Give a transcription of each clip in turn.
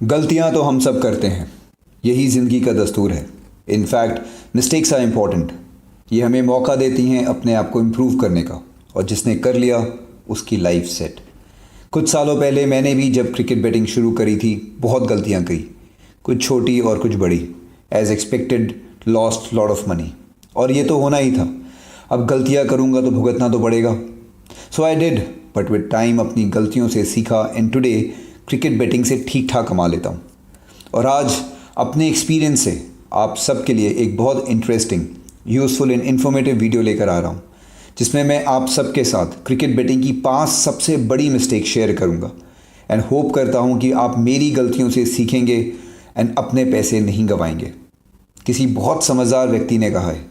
गलतियां तो हम सब करते हैं, यही ज़िंदगी का दस्तूर है। In fact mistakes are important. ये हमें मौका देती हैं अपने आप को इम्प्रूव करने का, और जिसने कर लिया उसकी लाइफ सेट। कुछ सालों पहले मैंने भी जब क्रिकेट बैटिंग शुरू करी थी बहुत गलतियां की, कुछ छोटी और कुछ बड़ी। As expected lost lot of money, और ये तो होना ही था। अब गलतियां करूँगा तो भुगतना तो पड़ेगा। So I did, but with time अपनी गलतियों से सीखा एंड टुडे क्रिकेट बैटिंग से ठीक ठाक कमा लेता हूँ। और आज अपने एक्सपीरियंस से आप सबके लिए एक बहुत interesting, useful and informative video लेकर आ रहा हूँ, जिसमें मैं आप सबके साथ क्रिकेट बैटिंग की 5 सबसे बड़ी मिस्टेक शेयर करूँगा। एंड होप करता हूँ कि आप मेरी गलतियों से सीखेंगे एंड अपने पैसे नहीं गंवाएंगे। किसी बहुत समझदार व्यक्ति ने कहा है,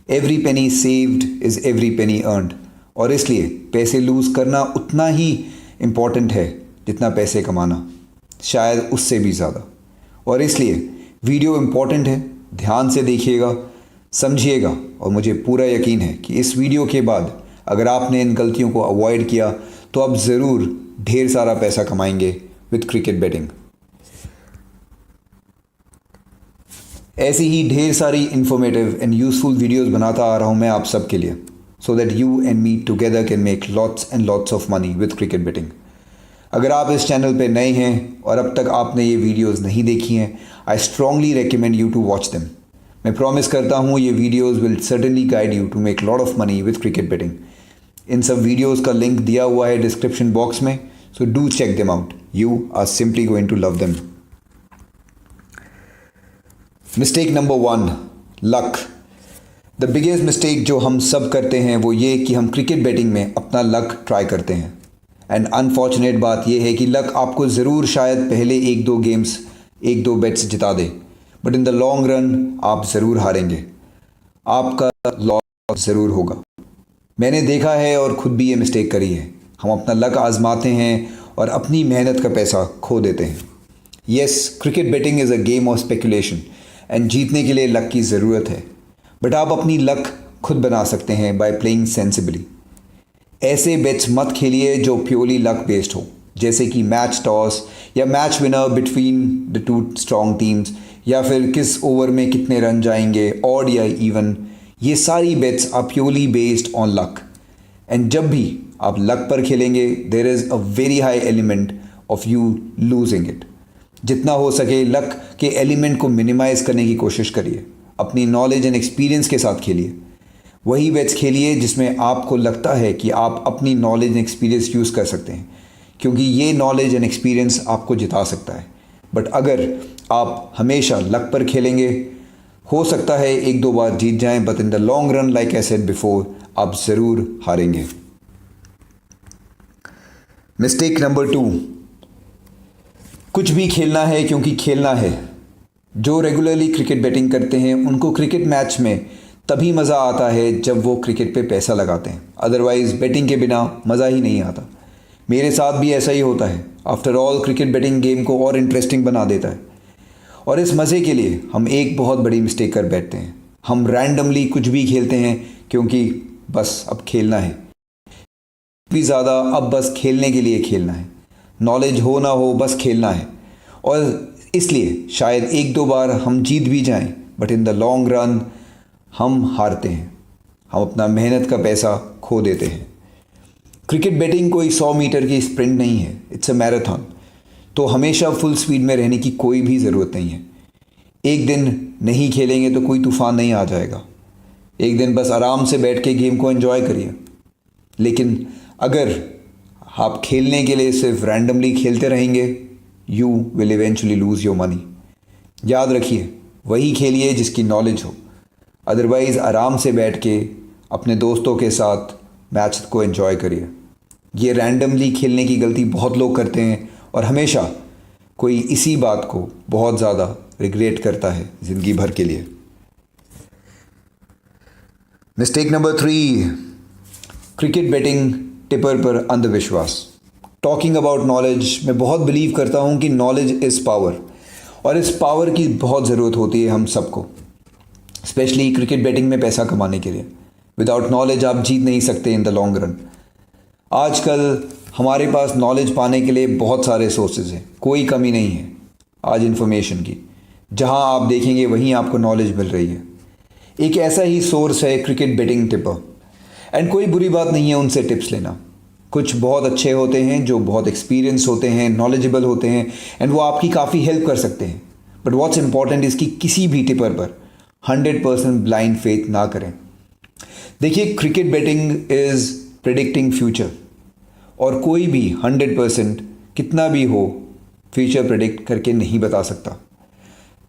every penny saved is every penny earned. और इसलिए पैसे लूज़ करना उतना ही इम्पॉर्टेंट है जितना पैसे कमाना, शायद उससे भी ज़्यादा। और इसलिए वीडियो इम्पॉर्टेंट है, ध्यान से देखिएगा, समझिएगा, और मुझे पूरा यकीन है कि इस वीडियो के बाद अगर आपने इन गलतियों को अवॉइड किया तो आप ज़रूर ढेर सारा पैसा कमाएंगे विद क्रिकेट बैटिंग। ऐसी ही ढेर सारी इन्फॉर्मेटिव एंड यूज़फुल वीडियोज़ बनाता आ रहा हूँ मैं आप सबके लिए, so that you and me together can make lots and lots of money with cricket batting. अगर आप इस चैनल पे नए हैं और अब तक आपने ये वीडियोस नहीं देखी हैं, I strongly recommend you to watch them. मैं प्रॉमिस करता हूँ ये videos will certainly guide you to make lot of money with cricket batting. इन सब वीडियोस का लिंक दिया हुआ है डिस्क्रिप्शन बॉक्स में, so do check them out. You are simply going to love them. Mistake number 1, luck. The biggest mistake जो हम सब करते हैं वो ये कि हम क्रिकेट बैटिंग में अपना लक ट्राई करते हैं। एंड अनफॉर्चुनेट बात यह है कि लक आपको ज़रूर शायद पहले 1-2 गेम्स, 1-2 बेट्स जिता दे, but in the long run आप ज़रूर हारेंगे, आपका लॉस ज़रूर होगा। मैंने देखा है और ख़ुद भी ये मिस्टेक करी है। हम अपना लक आजमाते हैं और अपनी मेहनत का पैसा खो देते हैं। Yes, cricket batting is a game of speculation and जीतने के लिए लक की ज़रूरत है, बट आप अपनी लक खुद बना सकते हैं बाय प्लेइंग सेंसिबली। ऐसे बेट्स मत खेलिए जो प्योरली लक बेस्ड हो, जैसे कि मैच टॉस या match winner between the 2 strong teams, या फिर किस ओवर में कितने रन जाएंगे, ऑड या इवन। ये सारी bets are purely based on luck. And जब भी आप लक पर खेलेंगे there is a very high element of you losing it. जितना हो सके लक के एलिमेंट को मिनिमाइज करने की कोशिश करिए। अपनी नॉलेज एंड एक्सपीरियंस के साथ खेलिए। वही बेट्स खेलिए जिसमें आपको लगता है कि आप अपनी नॉलेज एंड एक्सपीरियंस यूज़ कर सकते हैं, क्योंकि ये नॉलेज एंड एक्सपीरियंस आपको जिता सकता है। बट अगर आप हमेशा लक पर खेलेंगे, हो सकता है 1-2 बार जीत जाएं, but in the long run like I said before आप ज़रूर हारेंगे। मिस्टेक नंबर 2, कुछ भी खेलना है क्योंकि खेलना है। जो रेगुलरली क्रिकेट बैटिंग करते हैं उनको क्रिकेट मैच में तभी मज़ा आता है जब वो क्रिकेट पे पैसा लगाते हैं, अदरवाइज़ बैटिंग के बिना मज़ा ही नहीं आता। मेरे साथ भी ऐसा ही होता है। After all cricket batting game को और इंटरेस्टिंग बना देता है, और इस मज़े के लिए हम एक बहुत बड़ी मिस्टेक कर बैठते हैं। हम रैंडमली कुछ भी खेलते हैं क्योंकि बस अब खेलना है, भी ज़्यादा अब बस खेलने के लिए खेलना है। नॉलेज हो ना हो बस खेलना है, और इसलिए शायद 1-2 बार हम जीत भी जाएं, but in the long run हम हारते हैं। हम अपना मेहनत का पैसा खो देते हैं। क्रिकेट बैटिंग कोई 100 मीटर की स्प्रिंट नहीं है, इट्स अ मैराथन। तो हमेशा फुल स्पीड में रहने की कोई भी ज़रूरत नहीं है। एक दिन नहीं खेलेंगे तो कोई तूफान नहीं आ जाएगा। एक दिन बस आराम से बैठ के गेम को एंजॉय करिए। लेकिन अगर आप खेलने के लिए सिर्फ रैंडमली खेलते रहेंगे, you will eventually lose your money. याद रखिए, वही खेलिए जिसकी नॉलेज हो, अदरवाइज़ आराम से बैठ के अपने दोस्तों के साथ मैच को एंजॉय करिए। ये रैंडमली खेलने की गलती बहुत लोग करते हैं, और हमेशा कोई इसी बात को बहुत ज़्यादा रिग्रेट करता है ज़िंदगी भर के लिए। Mistake number 3, cricket batting tipper पर अंधविश्वास। टॉकिंग अबाउट नॉलेज, मैं बहुत बिलीव करता हूँ कि नॉलेज इज़ पावर, और इस पावर की बहुत ज़रूरत होती है हम सबको, स्पेशली क्रिकेट बैटिंग में पैसा कमाने के लिए। विदाउट नॉलेज आप जीत नहीं सकते इन द लॉन्ग रन। आजकल हमारे पास नॉलेज पाने के लिए बहुत सारे सोर्सेज हैं, कोई कमी नहीं है। आज इन्फॉर्मेशन की। जहां आप देखेंगे वहीं आपको नॉलेज मिल रही है। एक ऐसा ही सोर्स है क्रिकेट बेटिंग टिपर। एंड कोई बुरी बात नहीं है उनसे टिप्स लेना। कुछ बहुत अच्छे होते हैं जो बहुत एक्सपीरियंस होते हैं, नॉलेजेबल होते हैं, एंड वो आपकी काफ़ी हेल्प कर सकते हैं। बट व्हाट्स इंपॉर्टेंट इसकी किसी भी टिपर पर 100% ब्लाइंड फेथ ना करें। देखिए, cricket betting is predicting future, और कोई भी 100% कितना भी हो फ्यूचर प्रिडिक्ट करके नहीं बता सकता।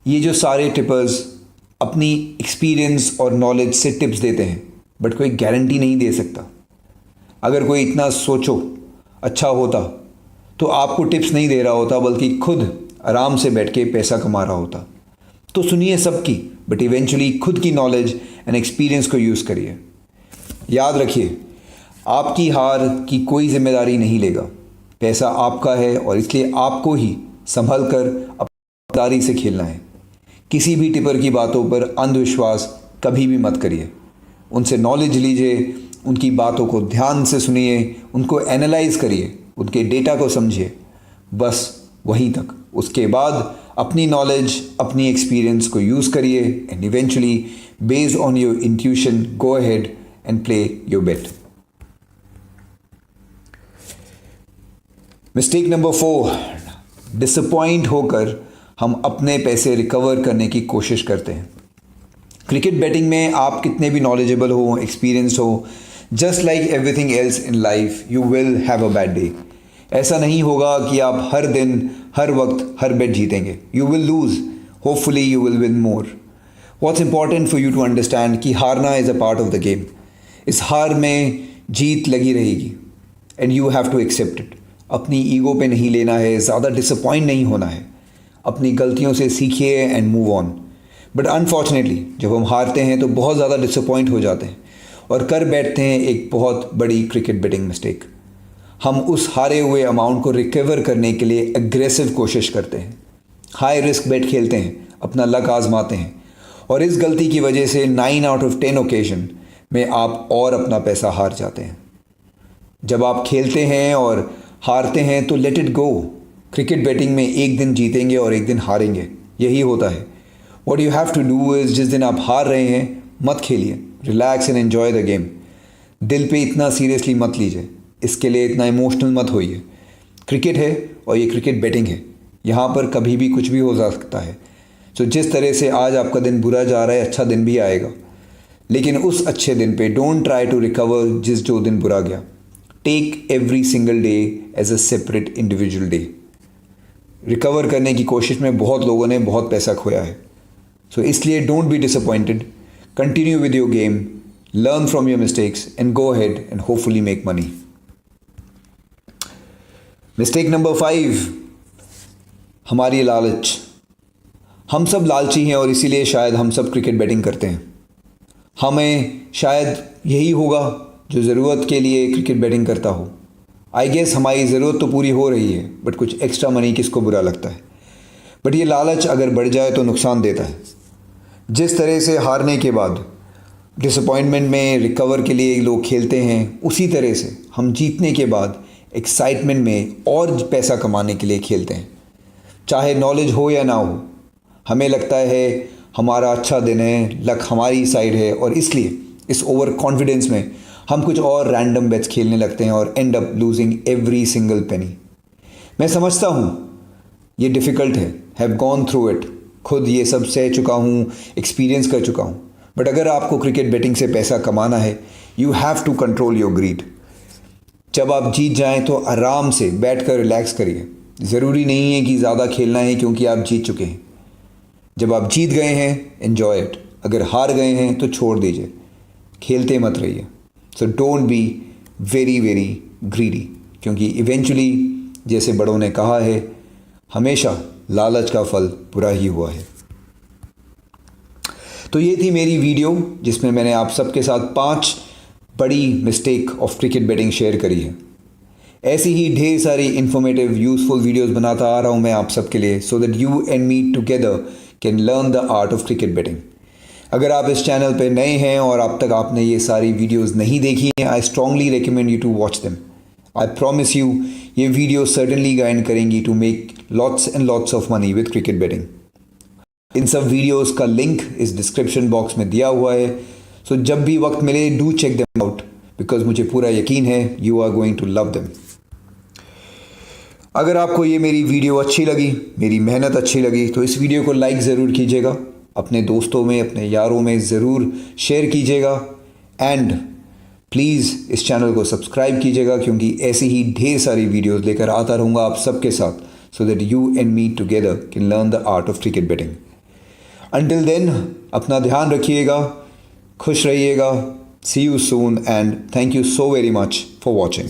ये जो सारे टिपर्स अपनी एक्सपीरियंस और नॉलेज से टिप्स देते हैं, बट कोई गारंटी नहीं दे सकता। अगर कोई इतना सोचो अच्छा होता तो आपको टिप्स नहीं दे रहा होता, बल्कि खुद आराम से बैठ के पैसा कमा रहा होता। तो सुनिए सबकी, बट इवेंचुअली खुद की नॉलेज एंड एक्सपीरियंस को यूज़ करिए। याद रखिए, आपकी हार की कोई जिम्मेदारी नहीं लेगा। पैसा आपका है और इसलिए आपको ही संभल कर अपनी से खेलना है। किसी भी टिपर की बातों पर अंधविश्वास कभी भी मत करिए। उनसे नॉलेज लीजिए, उनकी बातों को ध्यान से सुनिए, उनको एनालाइज करिए, उनके डेटा को समझिए, बस वहीं तक। उसके बाद अपनी नॉलेज, अपनी एक्सपीरियंस को यूज़ करिए, and eventually based on your intuition go ahead and play your bet. Mistake number 4, disappoint होकर हम अपने पैसे रिकवर करने की कोशिश करते हैं। क्रिकेट बेटिंग में आप कितने भी नॉलेजेबल हो, एक्सपीरियंस हो, just like everything else in life you will have a bad day. ऐसा नहीं होगा कि आप हर दिन, हर वक्त, हर बेट जीतेंगे। You will lose, hopefully you will win more. What's important for you to understand कि हारना is a part of the game. इस हार में जीत लगी रहेगी, and you have to accept it. अपनी ईगो पे नहीं लेना है, ज़्यादा डिसअपॉइंट नहीं होना है। अपनी गलतियों से सीखिए and move on. But unfortunately जब हम हारते हैं तो बहुत ज़्यादा डिसअपॉइंट हो जाते हैं और कर बैठते हैं एक बहुत बड़ी क्रिकेट बेटिंग मिस्टेक। हम उस हारे हुए अमाउंट को रिकवर करने के लिए एग्रेसिव कोशिश करते हैं, हाई रिस्क बेट खेलते हैं, अपना लक आजमाते हैं, और इस गलती की वजह से 9 आउट ऑफ 10 ओकेजन में आप और अपना पैसा हार जाते हैं। जब आप खेलते हैं और हारते हैं तो let it go. Cricket betting में एक दिन जीतेंगे और एक दिन हारेंगे, यही होता है। What you have to do is, जिस दिन आप हार रहे हैं मत खेलिए, relax and enjoy the game. दिल पे इतना सीरियसली मत लीजिए, इसके लिए इतना इमोशनल मत होइए। क्रिकेट है और ये क्रिकेट बेटिंग है, यहाँ पर कभी भी कुछ भी हो सकता है। तो जिस तरह से आज आपका दिन बुरा जा रहा है, अच्छा दिन भी आएगा, लेकिन उस अच्छे दिन पे डोंट ट्राई टू रिकवर जो दिन बुरा गया। Take every single day as a separate individual day. Recover करने की कोशिश में बहुत लोगों ने बहुत पैसा खोया है। सो इसलिए don't be disappointed, continue with your game, learn from your mistakes and go ahead and hopefully make money. Mistake number 5, हमारी लालच। हम सब लालची हैं और इसीलिए शायद हम सब क्रिकेट बेटिंग करते हैं। हमें शायद यही होगा जो ज़रूरत के लिए क्रिकेट बेटिंग करता हो। आई गेस हमारी ज़रूरत तो पूरी हो रही है, बट कुछ एक्स्ट्रा मनी किसको बुरा लगता है। बट ये लालच अगर बढ़ जाए तो नुकसान देता है। जिस तरह से हारने के बाद डिसअपॉइंटमेंट में रिकवर के लिए लोग खेलते हैं, उसी तरह से हम जीतने के बाद एक्साइटमेंट में और पैसा कमाने के लिए खेलते हैं। चाहे नॉलेज हो या ना हो, हमें लगता है हमारा अच्छा दिन है, लक हमारी साइड है, और इसलिए इस ओवर कॉन्फिडेंस में हम कुछ और रैंडम बेट्स खेलने लगते हैं और and up losing every single penny. मैं समझता हूँ ये डिफ़िकल्ट है, हैव गॉन थ्रू इट, खुद ये सब सह चुका हूँ, एक्सपीरियंस कर चुका हूँ। बट अगर आपको क्रिकेट बेटिंग से पैसा कमाना है, you have to control your greed. जब आप जीत जाएं तो आराम से बैठ कर रिलैक्स करिए। ज़रूरी नहीं है कि ज़्यादा खेलना है क्योंकि आप जीत चुके हैं। जब आप जीत गए हैं एन्जॉय इट, अगर हार गए हैं तो छोड़ दीजिए, खेलते मत रहिए। So don't be very very greedy, क्योंकि इवेंचुअली जैसे बड़ों ने कहा है, हमेशा लालच का फल बुरा ही हुआ है। तो ये थी मेरी वीडियो जिसमें मैंने आप सबके साथ 5 बड़ी mistake of cricket betting share करी है। ऐसी ही ढेर सारी इन्फॉर्मेटिव यूज़फुल वीडियोस बनाता आ रहा हूँ मैं आप सबके लिए, so that you and me together can learn the art of cricket betting. अगर आप इस चैनल पे नए हैं और अब तक आपने ये सारी वीडियोस नहीं देखी हैं, I strongly recommend you to watch them. I promise you ये वीडियो सर्टनली गाइड करेंगी to make lots and lots of money with cricket betting. इन सब वीडियोस का लिंक इस डिस्क्रिप्शन बॉक्स में दिया हुआ है, सो जब भी वक्त मिले do check them out because मुझे पूरा यकीन है you are going to love them. अगर आपको ये मेरी वीडियो अच्छी लगी, मेरी मेहनत अच्छी लगी, तो इस वीडियो को लाइक ज़रूर कीजिएगा, अपने दोस्तों में, अपने यारों में ज़रूर शेयर कीजिएगा एंड प्लीज़ इस चैनल को सब्सक्राइब कीजिएगा क्योंकि ऐसी ही ढेर सारी वीडियोस लेकर आता रहूँगा आप सबके साथ, so that you and me together can learn the art of cricket betting. Until then अपना ध्यान रखिएगा, खुश रहिएगा। See you soon and thank you so very much for watching.